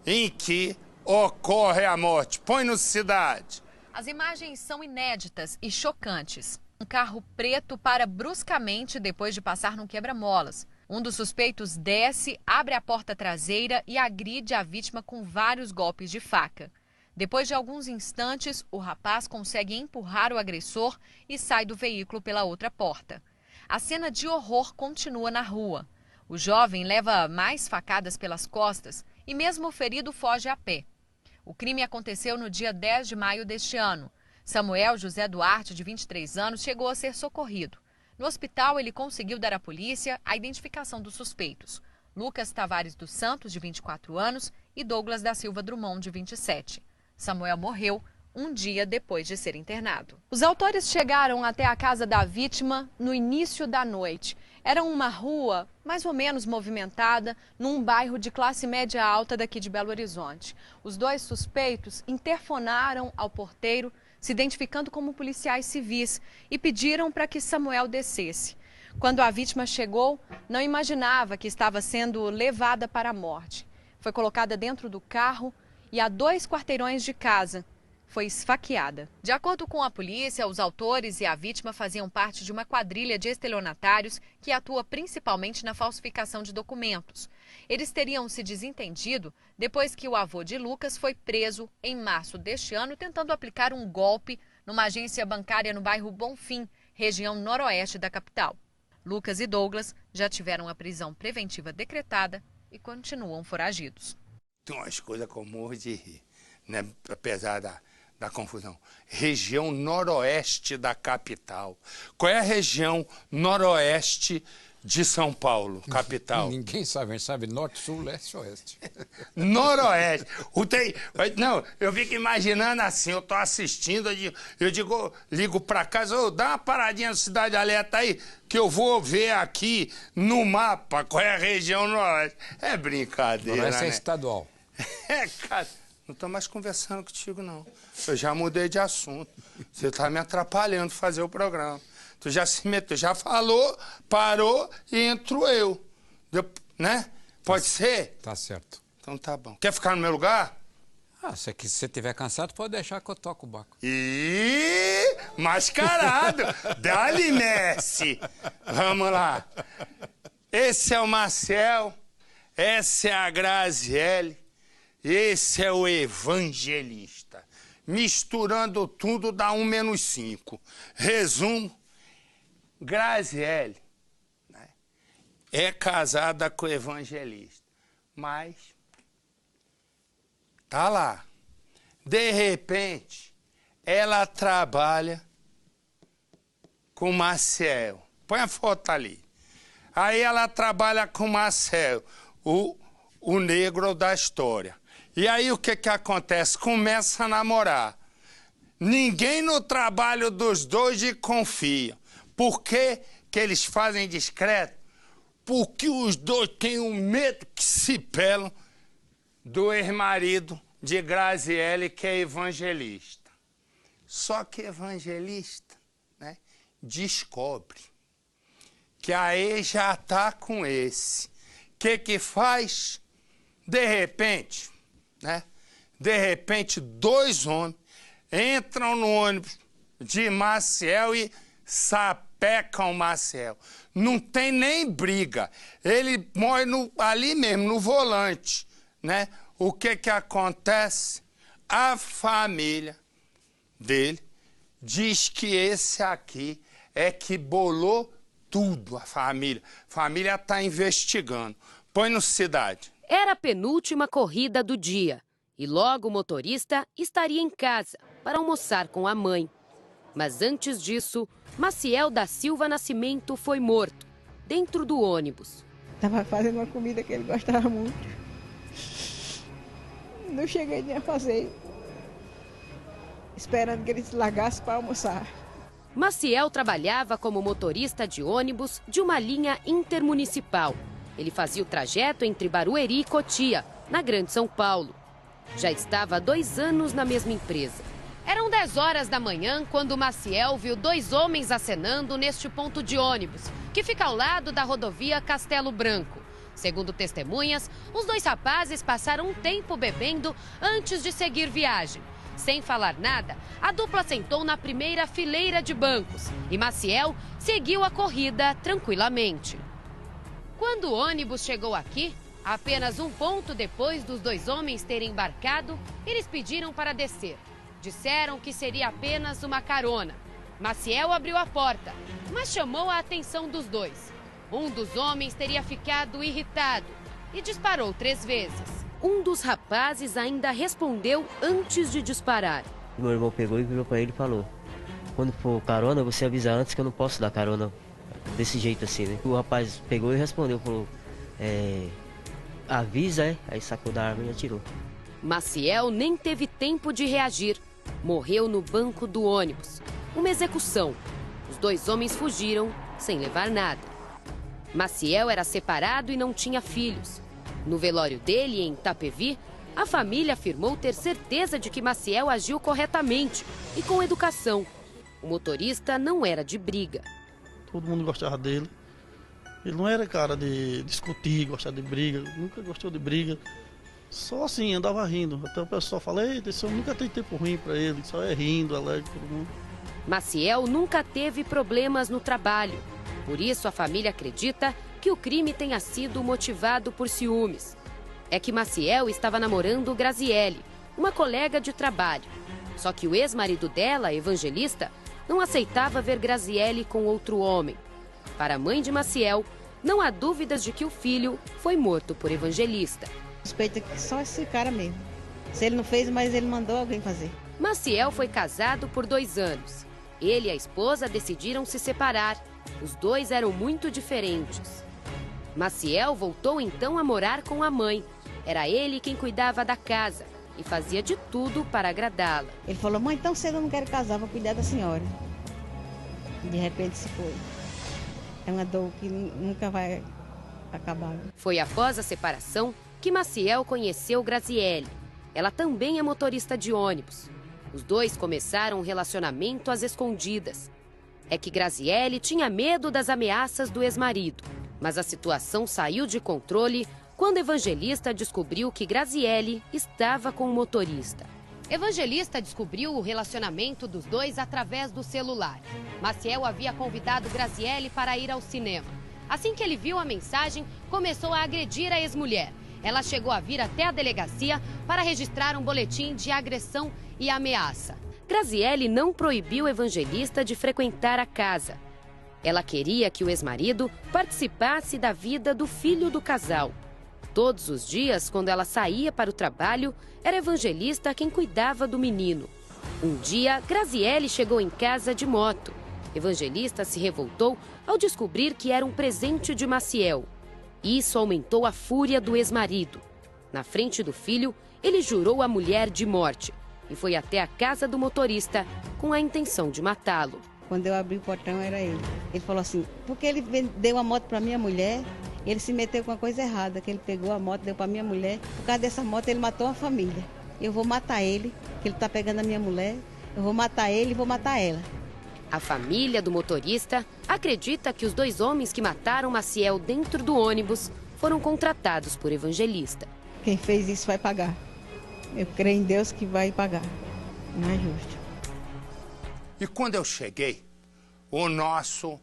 em que ocorre a morte. Põe no Cidade. As imagens são inéditas e chocantes. Um carro preto para bruscamente depois de passar num quebra-molas. Um dos suspeitos desce, abre a porta traseira e agride a vítima com vários golpes de faca. Depois de alguns instantes, o rapaz consegue empurrar o agressor e sai do veículo pela outra porta. A cena de horror continua na rua. O jovem leva mais facadas pelas costas e mesmo ferido foge a pé. O crime aconteceu no dia 10 de maio deste ano. Samuel José Duarte, de 23 anos, chegou a ser socorrido. No hospital, ele conseguiu dar à polícia a identificação dos suspeitos. Lucas Tavares dos Santos, de 24 anos, e Douglas da Silva Drummond, de 27. Samuel morreu um dia depois de ser internado. Os autores chegaram até a casa da vítima no início da noite. Era uma rua mais ou menos movimentada num bairro de classe média alta daqui de Belo Horizonte. Os dois suspeitos interfonaram ao porteiro, se identificando como policiais civis, e pediram para que Samuel descesse. Quando a vítima chegou, não imaginava que estava sendo levada para a morte. Foi colocada dentro do carro e a 2 quarteirões de casa foi esfaqueada. De acordo com a polícia, os autores e a vítima faziam parte de uma quadrilha de estelionatários que atua principalmente na falsificação de documentos. Eles teriam se desentendido depois que o avô de Lucas foi preso em março deste ano tentando aplicar um golpe numa agência bancária no bairro Bonfim, região noroeste da capital. Lucas e Douglas já tiveram a prisão preventiva decretada e continuam foragidos. Tem umas coisas que eu morro de rir, né? Apesar da confusão. Região noroeste da capital. Qual é a região noroeste de São Paulo, capital? Ninguém sabe, a gente sabe norte, sul, leste, oeste. Noroeste. Não, eu fico imaginando assim, eu tô assistindo, eu digo, ligo pra casa, dá uma paradinha no Cidade Alerta aí, que eu vou ver aqui no mapa qual é a região noroeste. É brincadeira, Noroeste né? É estadual. É, cara, não tô mais conversando contigo, não. Eu já mudei de assunto. Você tá me atrapalhando fazer o programa. Tu já se meteu, já falou, parou e entro eu. Né? Pode ser? Tá certo. Então tá bom. Quer ficar no meu lugar? Se você estiver cansado, pode deixar que eu toco o barco. Ih, mascarado. Dá-lhe, Messi. Vamos lá. Esse é o Marcel, essa é a Graziele, esse é o evangelista. Misturando tudo dá 1 menos 5. Resumo, Graziele, né, é casada com o evangelista, mas tá lá. De repente, ela trabalha com o Marcel. Põe a foto ali. Aí ela trabalha com o Marcel, o negro da história. E aí o que acontece? Começa a namorar. Ninguém no trabalho dos dois confia. Por que eles fazem discreto? Porque os dois têm um medo que se pelam do ex-marido de Graziele, que é evangelista. Só que evangelista, né, descobre que a ex já está com esse. O que faz? De repente, né? De repente, 2 homens entram no ônibus de Maciel e sapecam Maciel. Não tem nem briga. Ele morre ali mesmo, no volante, né? O que acontece? A família dele diz que esse aqui é que bolou tudo, a família. A família está investigando. Põe no Cidade. Era a penúltima corrida do dia e logo o motorista estaria em casa para almoçar com a mãe. Mas antes disso, Maciel da Silva Nascimento foi morto, dentro do ônibus. Estava fazendo uma comida que ele gostava muito. Não cheguei nem a fazer, esperando que ele se largasse para almoçar. Maciel trabalhava como motorista de ônibus de uma linha intermunicipal. Ele fazia o trajeto entre Barueri e Cotia, na Grande São Paulo. Já estava há 2 anos na mesma empresa. Eram 10 horas da manhã quando Maciel viu 2 homens acenando neste ponto de ônibus, que fica ao lado da rodovia Castelo Branco. Segundo testemunhas, os 2 rapazes passaram um tempo bebendo antes de seguir viagem. Sem falar nada, a dupla sentou na primeira fileira de bancos e Maciel seguiu a corrida tranquilamente. Quando o ônibus chegou aqui, apenas um ponto depois dos 2 homens terem embarcado, eles pediram para descer. Disseram que seria apenas uma carona. Maciel abriu a porta, mas chamou a atenção dos 2. Um dos homens teria ficado irritado e disparou 3 vezes. Um dos rapazes ainda respondeu antes de disparar. Meu irmão pegou e virou para ele e falou: quando for carona, você avisa antes que eu não posso dar carona desse jeito assim, né? O rapaz pegou e respondeu, falou: avisa, Aí sacou da arma e atirou. Maciel nem teve tempo de reagir. Morreu no banco do ônibus. Uma execução. Os 2 homens fugiram sem levar nada. Maciel era separado e não tinha filhos. No velório dele, em Itapevi, a família afirmou ter certeza de que Maciel agiu corretamente e com educação. O motorista não era de briga. Todo mundo gostava dele. Ele não era cara de discutir, gostar de briga, nunca gostou de briga. Só assim, andava rindo. Até o pessoal fala, eita, esse homem nunca tem tempo ruim para ele, só é rindo, alegre, todo mundo. Maciel nunca teve problemas no trabalho. Por isso, a família acredita que o crime tenha sido motivado por ciúmes. É que Maciel estava namorando Graziele, uma colega de trabalho. Só que o ex-marido dela, Evangelista, não aceitava ver Graziele com outro homem. Para a mãe de Maciel, não há dúvidas de que o filho foi morto por Evangelista. Suspeita que só esse cara mesmo. Se ele não fez, mas ele mandou alguém fazer. Maciel foi casado por 2 anos. Ele e a esposa decidiram se separar. Os dois eram muito diferentes. Maciel voltou então a morar com a mãe. Era ele quem cuidava da casa e fazia de tudo para agradá-la. Ele falou, mãe, tão cedo eu não quero casar, vou cuidar da senhora. De repente se foi. É uma dor que nunca vai acabar. Foi após a separação que Maciel conheceu Graziele. Ela também é motorista de ônibus. Os dois começaram um relacionamento às escondidas. É que Graziele tinha medo das ameaças do ex-marido. Mas a situação saiu de controle quando Evangelista descobriu que Graziele estava com o motorista. Evangelista descobriu o relacionamento dos dois através do celular. Maciel havia convidado Graziele para ir ao cinema. Assim que ele viu a mensagem, começou a agredir a ex-mulher. Ela chegou a vir até a delegacia para registrar um boletim de agressão e ameaça. Graziele não proibiu Evangelista de frequentar a casa. Ela queria que o ex-marido participasse da vida do filho do casal. Todos os dias, quando ela saía para o trabalho, era Evangelista quem cuidava do menino. Um dia, Graziele chegou em casa de moto. Evangelista se revoltou ao descobrir que era um presente de Maciel. Isso aumentou a fúria do ex-marido. Na frente do filho, ele jurou a mulher de morte e foi até a casa do motorista com a intenção de matá-lo. Quando eu abri o portão, era ele. Ele falou assim, porque ele deu a moto para minha mulher, ele se meteu com uma coisa errada, que ele pegou a moto, deu para minha mulher. Por causa dessa moto, ele matou a família. Eu vou matar ele, que ele está pegando a minha mulher. Eu vou matar ele e vou matar ela. A família do motorista acredita que os 2 homens que mataram Maciel dentro do ônibus foram contratados por Evangelista. Quem fez isso vai pagar. Eu creio em Deus que vai pagar. Não é justo. E quando eu cheguei, o nosso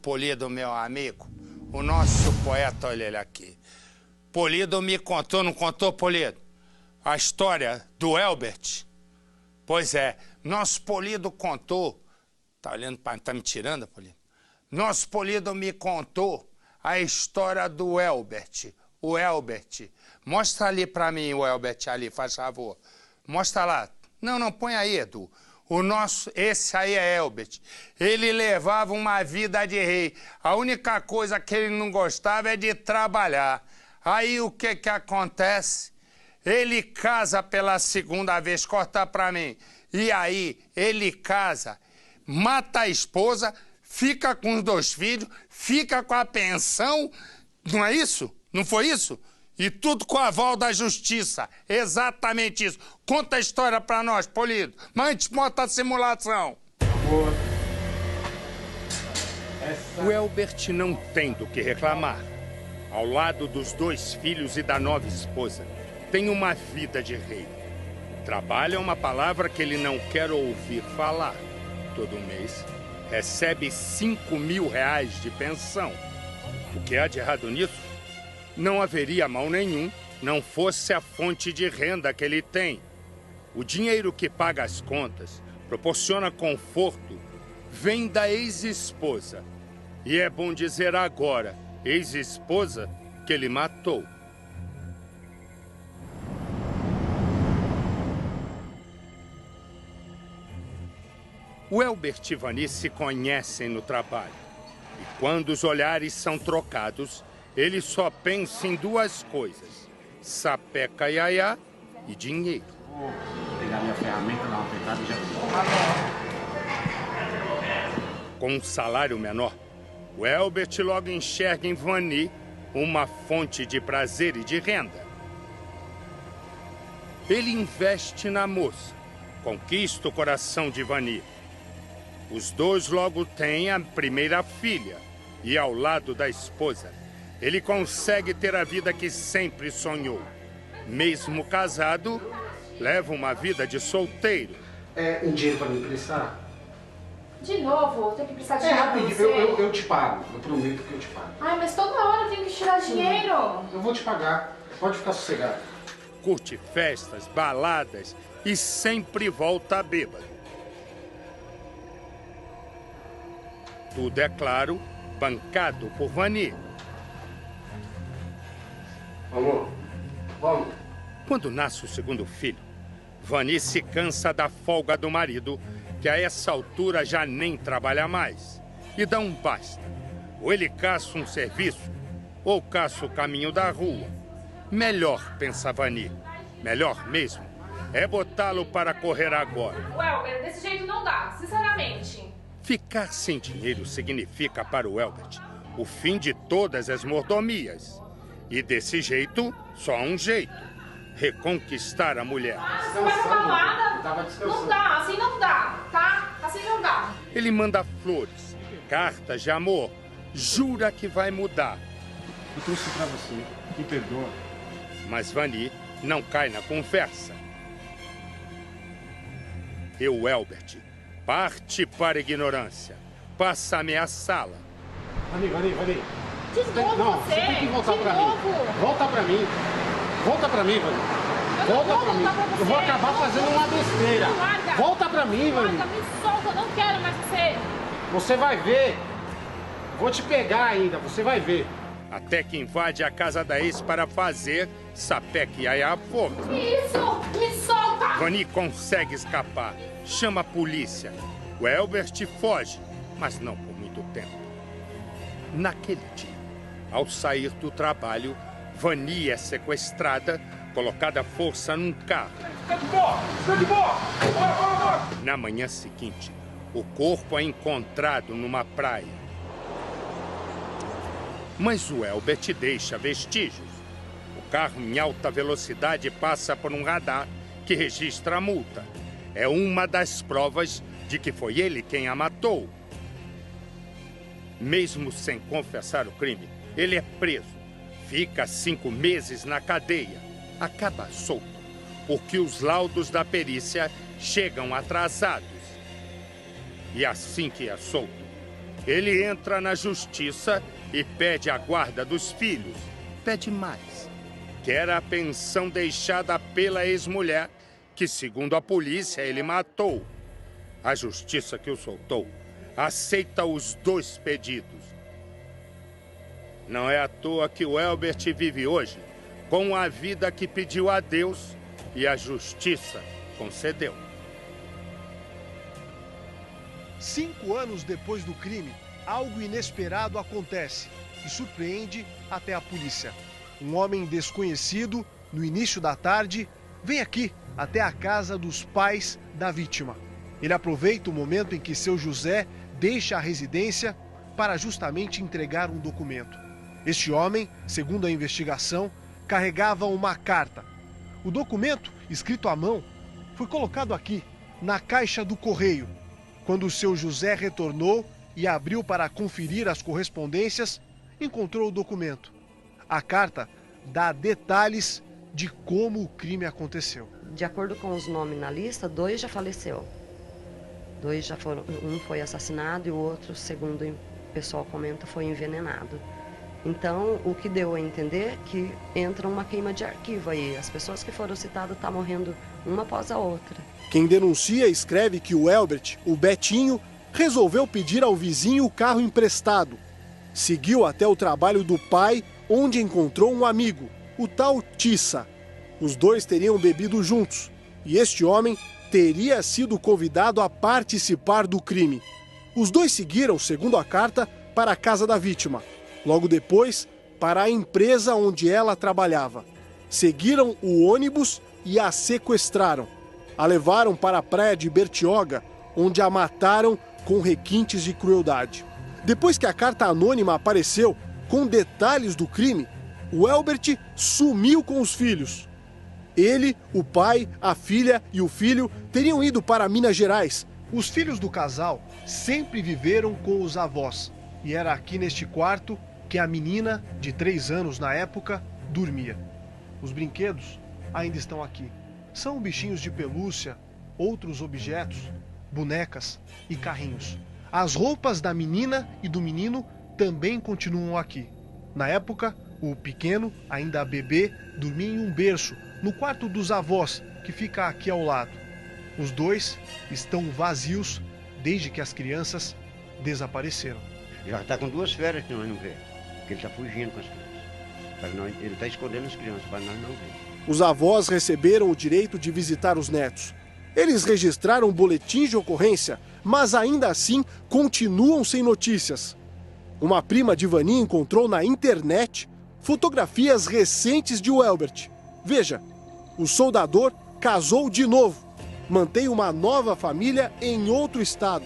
Polido, meu amigo, o nosso poeta, olha ele aqui. Polido me contou, não contou, Polido? A história do Elbert? Pois é, nosso Polido contou. Tá olhando para tá me tirando, Polido? Nosso Polido me contou a história do Elbert. O Elbert. Mostra ali para mim o Elbert ali, faz favor. Mostra lá. Não, põe aí, Edu. Esse aí é Elbert. Ele levava uma vida de rei. A única coisa que ele não gostava é de trabalhar. Aí o que acontece? Ele casa pela 2ª vez, corta pra mim. E aí ele casa, mata a esposa, fica com os 2 filhos, fica com a pensão. Não é isso? Não foi isso? E tudo com a aval da justiça. Exatamente isso. Conta a história pra nós, Polido. Mas antes, bota a simulação. Boa. O Elbert não tem do que reclamar. Ao lado dos 2 filhos e da nova esposa, tem uma vida de rei. Trabalho é uma palavra que ele não quer ouvir falar. Todo mês, recebe R$5.000 de pensão. O que há de errado nisso? Não haveria mal nenhum, não fosse a fonte de renda que ele tem. O dinheiro que paga as contas, proporciona conforto, vem da ex-esposa. E é bom dizer agora, ex-esposa, que ele matou. O Elbert e Vani se conhecem no trabalho. E quando os olhares são trocados, ele só pensa em 2 coisas: sapeca iaiá e dinheiro. Vou pegar minha ferramenta, dar uma apertada e já... Com um salário menor, O Elbert logo enxerga em Vani uma fonte de prazer e de renda. Ele investe na moça, conquista o coração de Vani. Os dois logo têm a primeira filha e, ao lado da esposa, ele consegue ter a vida que sempre sonhou. Mesmo casado, leva uma vida de solteiro. Um dinheiro para me emprestar? De novo? Tem que emprestar dinheiro pra rapidinho, você? eu te pago. Eu prometo que eu te pago. Ai, mas toda hora eu tenho que tirar dinheiro. Eu vou te pagar. Pode ficar sossegado. Curte festas, baladas e sempre volta bêbado. Tudo, é claro, bancado por Vani. Amor, vamos. Quando nasce o segundo filho, Vani se cansa da folga do marido, que a essa altura já nem trabalha mais, e dá um basta. Ou ele caça um serviço, ou caça o caminho da rua. Melhor, pensa Vani, melhor mesmo, é botá-lo para correr agora. Elbert, desse jeito não dá, sinceramente. Ficar sem dinheiro significa para o Elbert o fim de todas as mordomias. E desse jeito, só há um jeito: reconquistar a mulher. Você vai pra balada? Não dá, assim não dá, tá? Assim não dá. Ele manda flores, cartas de amor, jura que vai mudar. Eu trouxe pra você, me perdoa. Mas Vani não cai na conversa. E o Elbert parte para a ignorância, passa a ameaçá-la. Vani. De novo não, você tem que voltar de pra novo. mim. Volta pra mim. Volta pra mim, Vani. Volta pra mim. Eu vou acabar fazendo uma besteira. Larga. Volta pra mim, Vani. Larga, me solta, eu não quero mais você. Você vai ver. Vou te pegar ainda, você vai ver. Até que invade a casa da ex para fazer sapeque e a forca. Isso, me solta. Vani consegue escapar, chama a polícia. O Elbert foge, mas não por muito tempo. Naquele dia, ao sair do trabalho, Vani é sequestrada, colocada à força num carro. Fica de boa! Na manhã seguinte, o corpo é encontrado numa praia. Mas o Elbert deixa vestígios. O carro em alta velocidade passa por um radar que registra a multa. É uma das provas de que foi ele quem a matou. Mesmo sem confessar o crime, ele é preso. Fica 5 meses na cadeia. Acaba solto, porque os laudos da perícia chegam atrasados. E assim que é solto, ele entra na justiça e pede a guarda dos filhos. Pede mais. Quer a pensão deixada pela ex-mulher, que, segundo a polícia, ele matou. A justiça que o soltou aceita os 2 pedidos. Não é à toa que o Elbert vive hoje com a vida que pediu a Deus e a justiça concedeu. 5 anos depois do crime, algo inesperado acontece e surpreende até a polícia. Um homem desconhecido, no início da tarde, vem aqui até a casa dos pais da vítima. Ele aproveita o momento em que seu José deixa a residência para justamente entregar um documento. Este homem, segundo a investigação, carregava uma carta. O documento, escrito à mão, foi colocado aqui, na caixa do correio. Quando o seu José retornou e abriu para conferir as correspondências, encontrou o documento. A carta dá detalhes de como o crime aconteceu. De acordo com os nomes na lista, 2 já faleceu. 2 já foram, um foi assassinado e o outro, segundo o pessoal comenta, foi envenenado. Então, o que deu a entender é que entra uma queima de arquivo aí. As pessoas que foram citadas estão morrendo uma após a outra. Quem denuncia escreve que o Elbert, o Betinho, resolveu pedir ao vizinho o carro emprestado. Seguiu até o trabalho do pai, onde encontrou um amigo, o tal Tissa. Os dois teriam bebido juntos e este homem teria sido convidado a participar do crime. Os dois seguiram, segundo a carta, para a casa da vítima. Logo depois, para a empresa onde ela trabalhava. Seguiram o ônibus e a sequestraram. A levaram para a praia de Bertioga, onde a mataram com requintes de crueldade. Depois que a carta anônima apareceu, com detalhes do crime, o Elbert sumiu com os filhos. Ele, o pai, a filha e o filho teriam ido para Minas Gerais. Os filhos do casal sempre viveram com os avós. E era aqui neste quarto que a menina, de 3 anos na época, dormia. Os brinquedos ainda estão aqui. São bichinhos de pelúcia, outros objetos, bonecas e carrinhos. As roupas da menina e do menino também continuam aqui. Na época, o pequeno, ainda bebê, dormia em um berço, no quarto dos avós, que fica aqui ao lado. Os dois estão vazios desde que as crianças desapareceram. Já está com 2 férias que nós não vemos, porque ele está fugindo com as crianças. Ele está escondendo as crianças para nós não ver. Os avós receberam o direito de visitar os netos. Eles registraram boletins de ocorrência, mas ainda assim continuam sem notícias. Uma prima de Vani encontrou na internet fotografias recentes de Elbert. Veja, o soldador casou de novo. Mantém uma nova família em outro estado.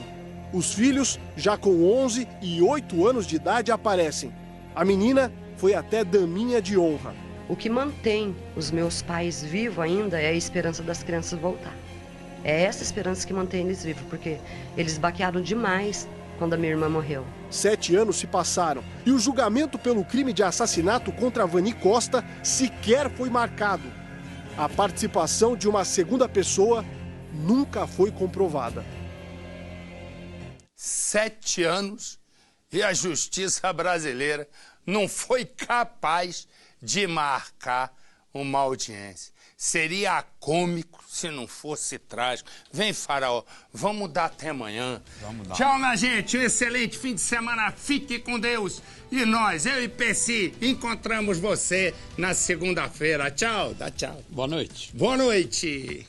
Os filhos, já com 11 e 8 anos de idade, aparecem. A menina foi até daminha de honra. O que mantém os meus pais vivos ainda é a esperança das crianças voltar. É essa esperança que mantém eles vivos, porque eles baquearam demais quando a minha irmã morreu. 7 anos se passaram e o julgamento pelo crime de assassinato contra Vani Costa sequer foi marcado. A participação de uma segunda pessoa nunca foi comprovada. 7 anos e a justiça brasileira não foi capaz de marcar uma audiência. Seria cômico se não fosse trágico. Vem, Faraó, vamos dar até amanhã. Tchau, minha gente. Um excelente fim de semana. Fique com Deus. E nós, eu e Peci, encontramos você na segunda-feira. Tchau, dá tchau. Boa noite. Boa noite.